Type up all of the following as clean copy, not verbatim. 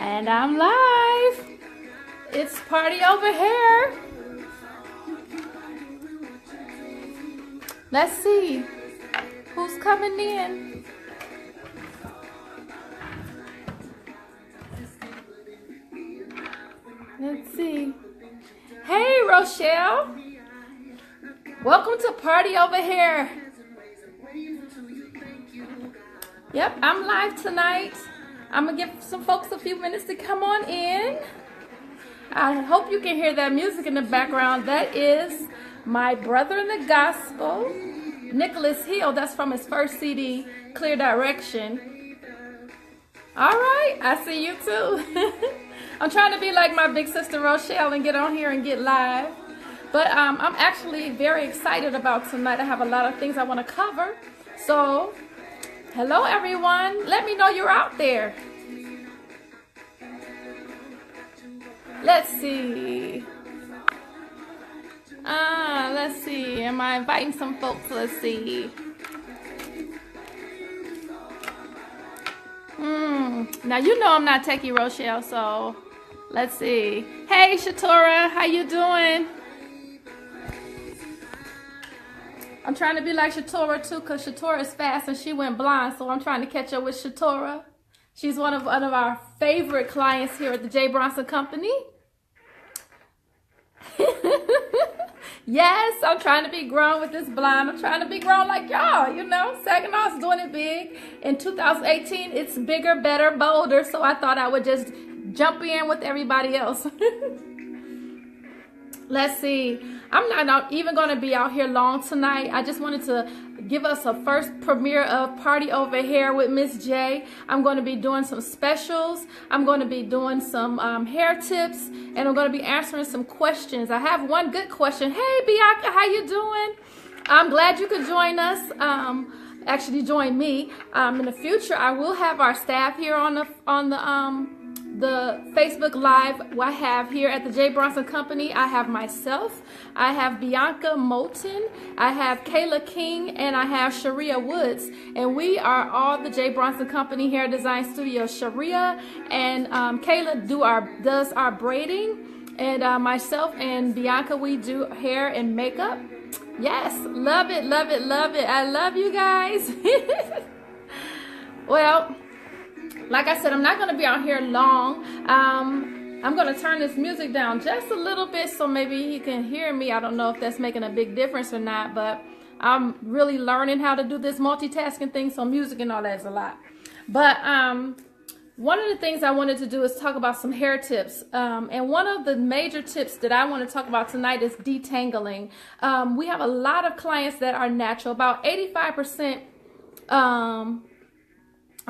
And I'm live. It's party over here. Let's see who's coming in. Let's see. Hey, Rochelle. Welcome to Party Over Here. Yep, I'm live tonight. I'm going to give some folks a few minutes to come on in. I hope you can hear that music in the background. That is my brother in the gospel, Nicholas Hill. That's from his first CD, Clear Direction. All right, I see you too. I'm trying to be like my big sister Rochelle and get on here and get live. But I'm actually very excited about tonight. I have a lot of things I want to cover. So, hello everyone. Let me know you're out there. Let's see. Let's see. Am I inviting some folks? Let's see. Now you know I'm not techie, Rochelle, so let's see. Hey Shatora, how you doing? I'm trying to be like Shatora too, because Shatora is fast and she went blind, so I'm trying to catch up with Shatora. She's one of our favorite clients here at the Braunson Company. Yes, I'm trying to be grown with this blind. I'm trying to be grown like y'all, you know. Saginaw's doing it big. In 2018, it's bigger, better, bolder, so I thought I would just jump in with everybody else. Let's see. I'm not even going to be out here long tonight. I just wanted to give us a first premiere of Party Over Here with Miss J. I'm going to be doing some specials. I'm going to be doing some hair tips, and I'm going to be answering some questions. I have one good question. Hey, Bianca, how you doing? I'm glad you could join us. Actually, join me. In the future, I will have our staff here on the Facebook Live I have here at the Braunson Company. I have myself, I have Bianca Moulton, I have Kayla King, and I have Sharia Woods. And we are all the Braunson Company Hair Design Studio. Sharia and Kayla does our braiding, and myself and Bianca, we do hair and makeup. Yes, love it, love it, love it. I love you guys. Well, like I said, I'm not going to be out here long. I'm going to turn this music down just a little bit so maybe you can hear me. I don't know if that's making a big difference or not, but I'm really learning how to do this multitasking thing, so music and all that is a lot. But one of the things I wanted to do is talk about some hair tips. And one of the major tips that I want to talk about tonight is detangling. We have a lot of clients that are natural, about 85%.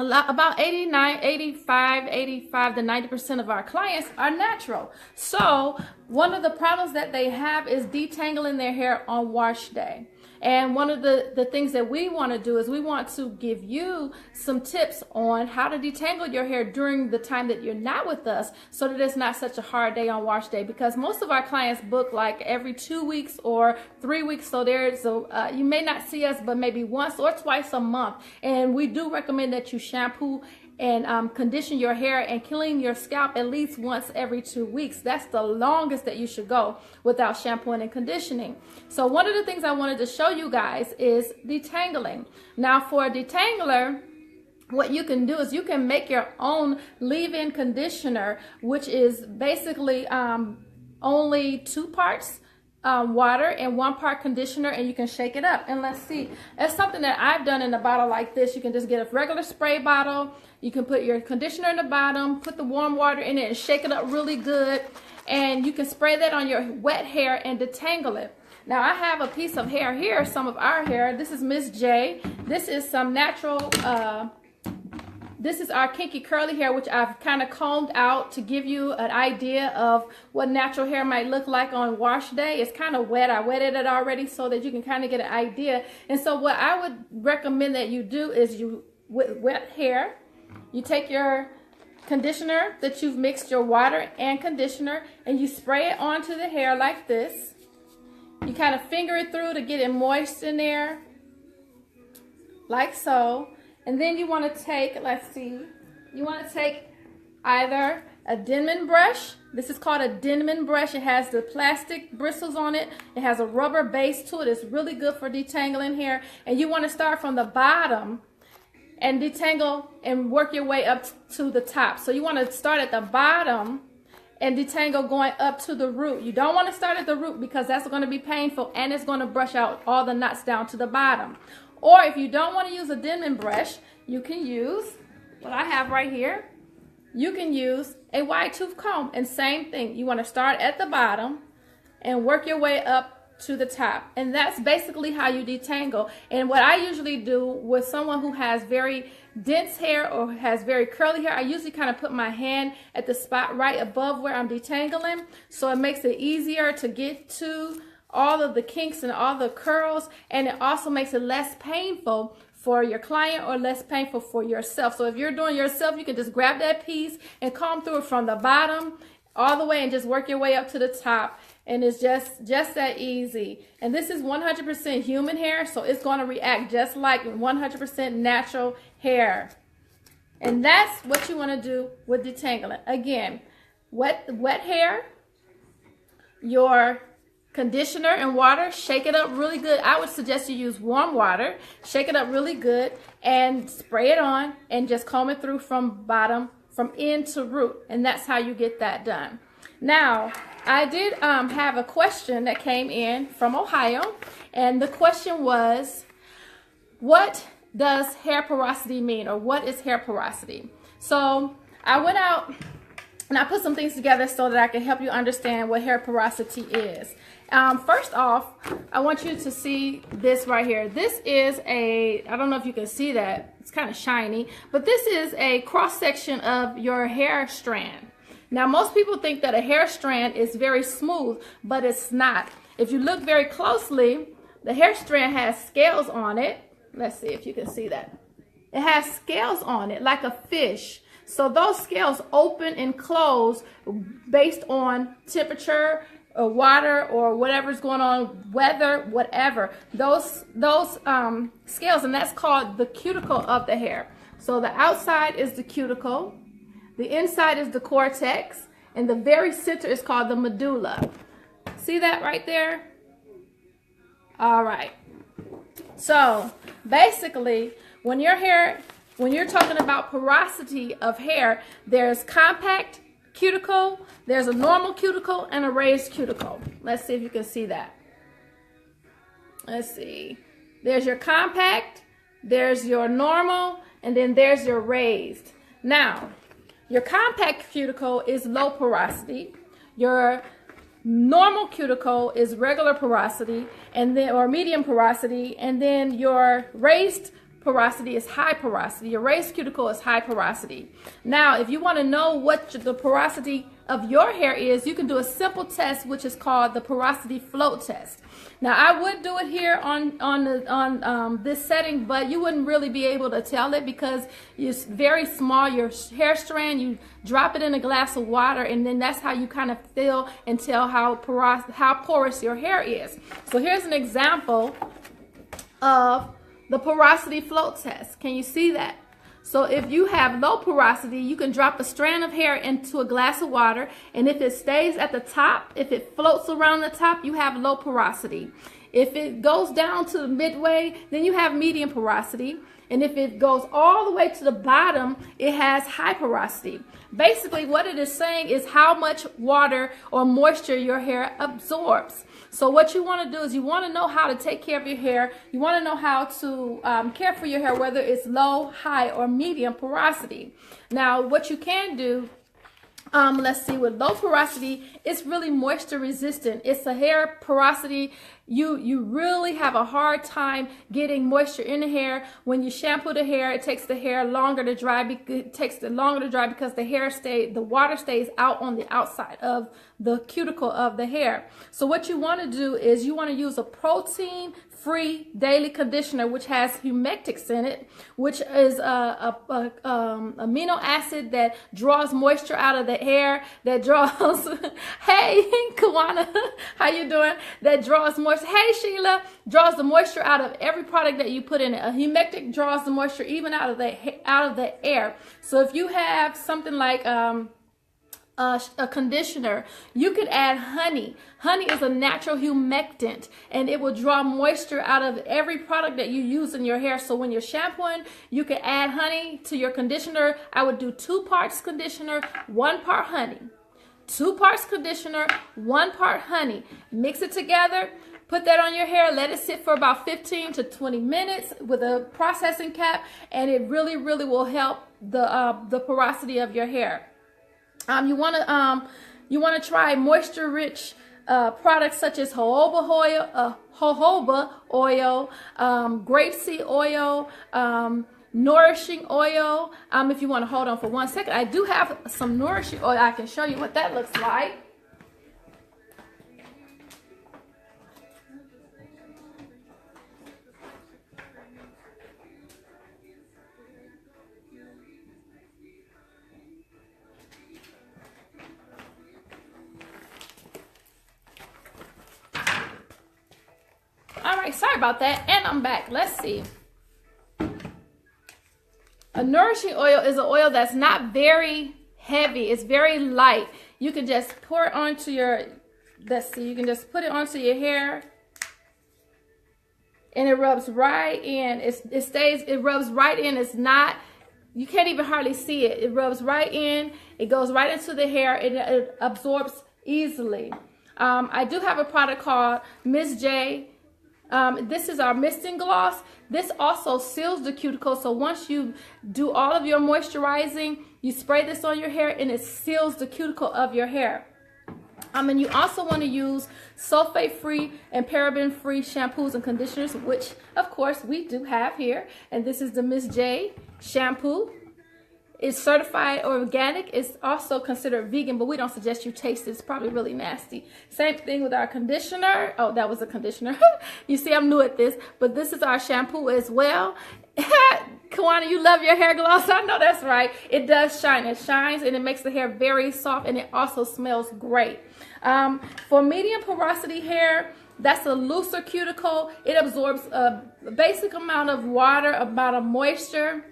About 85 to 90% of our clients are natural. So one of the problems that they have is detangling their hair on wash day. And one of the things that we want to do is we want to give you some tips on how to detangle your hair during the time that you're not with us, so that it's not such a hard day on wash day, because most of our clients book like every 2 weeks or 3 weeks. So you may not see us but maybe once or twice a month. And we do recommend that you shampoo and condition your hair and clean your scalp at least once every 2 weeks. That's the longest that you should go without shampooing and conditioning. So one of the things I wanted to show you guys is detangling. Now for a detangler, what you can do is you can make your own leave-in conditioner, which is basically only 2 parts water and 1 part conditioner, and you can shake it up. And let's see, that's something that I've done in a bottle like this. You can just get a regular spray bottle. You can put your conditioner in the bottom, put the warm water in it, and shake it up really good. And you can spray that on your wet hair and detangle it. Now I have a piece of hair here, some of our hair. This is Miss J. This is some natural this is our kinky curly hair, which I've kind of combed out to give you an idea of what natural hair might look like on wash day. It's kind of wet. I wetted it already so that you can kind of get an idea. And so what I would recommend that you do is with wet hair, you take your conditioner that you've mixed your water and conditioner, and you spray it onto the hair like this. You kind of finger it through to get it moist in there, like so. And then you want to take, let's see, you want to take either a Denman brush. This is called a Denman brush. It has the plastic bristles on it. It has a rubber base to it. It's really good for detangling hair. And you want to start from the bottom and detangle and work your way up to the top. So you want to start at the bottom and detangle going up to the root. You don't want to start at the root because that's going to be painful and it's going to brush out all the knots down to the bottom. Or if you don't want to use a Denman brush, you can use what I have right here. You can use a wide tooth comb, and same thing. You want to start at the bottom and work your way up to the top. And that's basically how you detangle. And what I usually do with someone who has very dense hair or has very curly hair, I usually kind of put my hand at the spot right above where I'm detangling. So it makes it easier to get to all of the kinks and all the curls. And it also makes it less painful for your client or less painful for yourself. So if you're doing yourself, you can just grab that piece and comb through it from the bottom all the way and just work your way up to the top. And it's just that easy. And this is 100% human hair, so it's going to react just like 100% natural hair. And that's what you want to do with detangling. Again, wet hair, your conditioner and water, shake it up really good. I would suggest you use warm water, shake it up really good, and spray it on and just comb it through from bottom, from end to root. And that's how you get that done. Now, I did have a question that came in from Ohio, and the question was, what does hair porosity mean, or what is hair porosity? So I went out and I put some things together so that I can help you understand what hair porosity is. First off, I want you to see this right here. This is I don't know if you can see that, it's kind of shiny, but this is a cross section of your hair strand. Now, most people think that a hair strand is very smooth, but it's not. If you look very closely, the hair strand has scales on it. Let's see if you can see that. It has scales on it like a fish. So those scales open and close based on temperature or water or whatever's going on, weather, whatever. Those scales, and that's called the cuticle of the hair. So the outside is the cuticle, the inside is the cortex, and the very center is called the medulla. See that right there? All right. So basically, when you're talking about porosity of hair, there's compact cuticle, there's a normal cuticle, and a raised cuticle. Let's see if you can see that. Let's see. There's your compact, there's your normal, and then there's your raised. Now, your compact cuticle is low porosity. Your normal cuticle is regular porosity, and then or medium porosity, and then your raised porosity is high porosity. Your raised cuticle is high porosity. Now, if you want to know what the porosity of your hair is, you can do a simple test, which is called the porosity float test. Now, I would do it here on this setting, but you wouldn't really be able to tell it because it's very small. Your hair strand, you drop it in a glass of water, and then that's how you kind of feel and tell how porous your hair is. So here's an example of the porosity float test. Can you see that? So if you have low porosity, you can drop a strand of hair into a glass of water, and if it stays at the top, if it floats around the top, you have low porosity. If it goes down to the midway, then you have medium porosity. And if it goes all the way to the bottom, it has high porosity. Basically, what it is saying is how much water or moisture your hair absorbs. So what you want to do is you want to know how to take care of your hair. You want to know how to care for your hair, whether it's low, high, or medium porosity. Now, what you can do, let's see, with low porosity, it's really moisture resistant. It's a hair porosity. You really have a hard time getting moisture in the hair. When you shampoo the hair, it takes the hair longer to dry. It takes it longer to dry because the water stays out on the outside of the cuticle of the hair. So what you want to do is you want to use a protein free daily conditioner, which has humectics in it, which is a amino acid that draws moisture out of the hair, that draws, hey, Kawana, how you doing? That draws moisture. Hey, Sheila, draws the moisture out of every product that you put in it. A humectic draws the moisture even out of the air. So if you have something like a conditioner, you could add honey. Honey is a natural humectant, and it will draw moisture out of every product that you use in your hair. So when you're shampooing, you can add honey to your conditioner. I would do 2 parts conditioner, 1 part honey. 2 parts conditioner, 1 part honey. Mix it together. Put that on your hair, let it sit for about 15 to 20 minutes with a processing cap, and it really, really will help the porosity of your hair. You want to try moisture-rich products such as jojoba oil, grapeseed oil, nourishing oil. If you want to hold on for 1 second, I do have some nourishing oil. I can show you what that looks like. Sorry about that, and I'm back. Let's see. A nourishing oil is an oil that's not very heavy. It's very light. You can just pour it onto your, let's see, you can just put it onto your hair, and it rubs right in. It rubs right in. It's not, you can't even hardly see it. It rubs right in. It goes right into the hair, and it absorbs easily. I do have a product called Miss J. This is our misting gloss. This also seals the cuticle. So once you do all of your moisturizing, you spray this on your hair, and it seals the cuticle of your hair. And you also want to use sulfate-free and paraben-free shampoos and conditioners, which of course we do have here. And this is the Miss J shampoo. It's certified organic. It's also considered vegan, but we don't suggest you taste it. It's probably really nasty. Same thing with our conditioner. Oh, that was a conditioner. You see, I'm new at this, but this is our shampoo as well. Kawana, you love your hair gloss. I know that's right. It does shine. It shines, and it makes the hair very soft, and it also smells great. For medium porosity hair, that's a looser cuticle. It absorbs a basic amount of water, amount of moisture.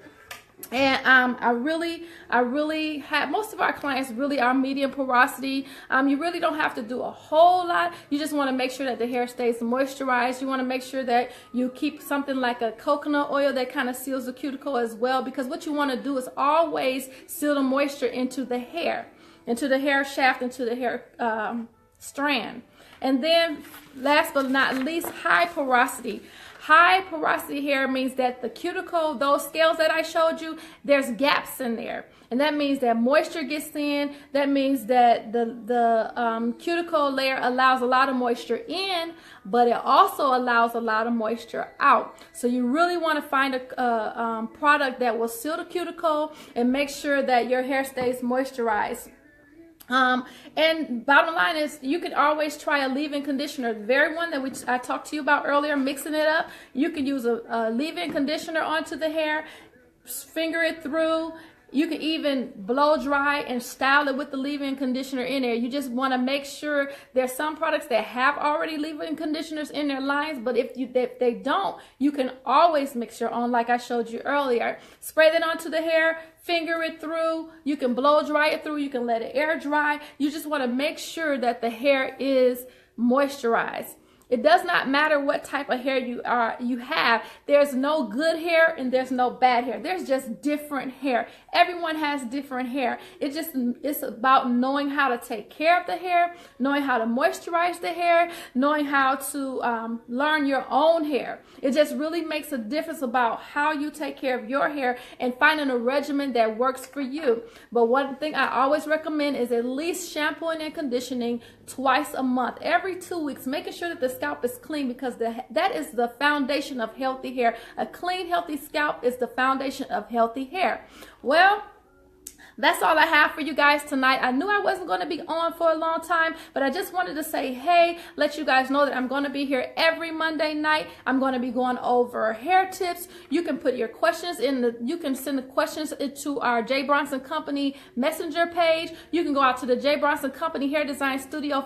And I really have, most of our clients really are medium porosity. You really don't have to do a whole lot. You just want to make sure that the hair stays moisturized. You want to make sure that you keep something like a coconut oil that kind of seals the cuticle as well, because what you want to do is always seal the moisture into the hair shaft, into the hair strand. And then last but not least, high porosity. High porosity hair means that the cuticle, those scales that I showed you, there's gaps in there. And that means that moisture gets in. That means that the cuticle layer allows a lot of moisture in, but it also allows a lot of moisture out. So you really want to find a product that will seal the cuticle and make sure that your hair stays moisturized. And bottom line is, you can always try a leave-in conditioner, the very one that I talked to you about earlier, mixing it up. You can use a leave-in conditioner onto the hair, finger it through. You can even blow dry and style it with the leave-in conditioner in there. You just want to make sure. There's some products that have already leave-in conditioners in their lines, but if they don't, you can always mix your own, like I showed you earlier. Spray that onto the hair, finger it through. You can blow dry it through. You can let it air dry. You just want to make sure that the hair is moisturized. It does not matter what type of hair you have. There's no good hair and there's no bad hair. There's just different hair. Everyone has different hair. It's about knowing how to take care of the hair, knowing how to moisturize the hair, knowing how to learn your own hair. It just really makes a difference about how you take care of your hair and finding a regimen that works for you. But one thing I always recommend is at least shampooing and conditioning twice a month, every 2 weeks, making sure that the scalp is clean, because that is the foundation of healthy hair. A clean, healthy scalp is the foundation of healthy hair. Well, That's all I have for you guys tonight. I knew I wasn't going to be on for a long time, but I just wanted to say, hey, let you guys know that I'm going to be here every Monday night. I'm going to be going over hair tips. You can put your questions you can send the questions into our J. Braunson Company messenger page. You can go out to the J. Braunson Company Hair Design Studio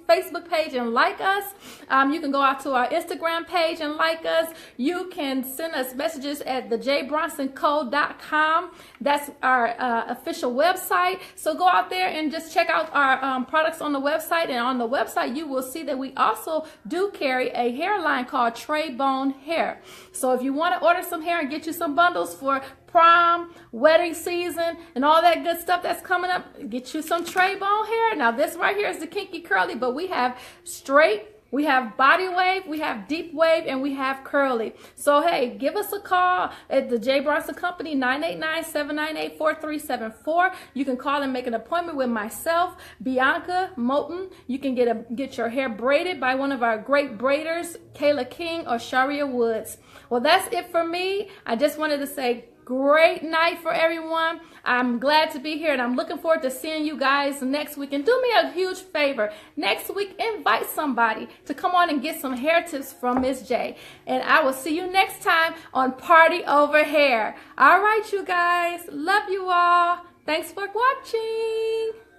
Facebook page and like us. You can go out to our Instagram page and like us. You can send us messages at thejbronsonco.com. That's our official website. So go out there and just check out our products on the website. And on the website, you will see that we also do carry a hairline called Tray Bone Hair. So if you want to order some hair and get you some bundles for prom, wedding season, and all that good stuff that's coming up, get you some Tray Bone hair. Now this right here is the kinky curly, but we have straight, we have body wave, we have deep wave, and we have curly. So, hey, give us a call at the J. Braunson Company, 989-798-4374. You can call and make an appointment with myself, Bianca Moten. You can get your hair braided by one of our great braiders, Kayla King or Sharia Woods. Well, that's it for me. I just wanted to say great night for everyone. I'm glad to be here, and I'm looking forward to seeing you guys next week. And do me a huge favor. Next week, invite somebody to come on and get some hair tips from Miss J. And I will see you next time on Party Over Hair. All right, you guys. Love you all. Thanks for watching.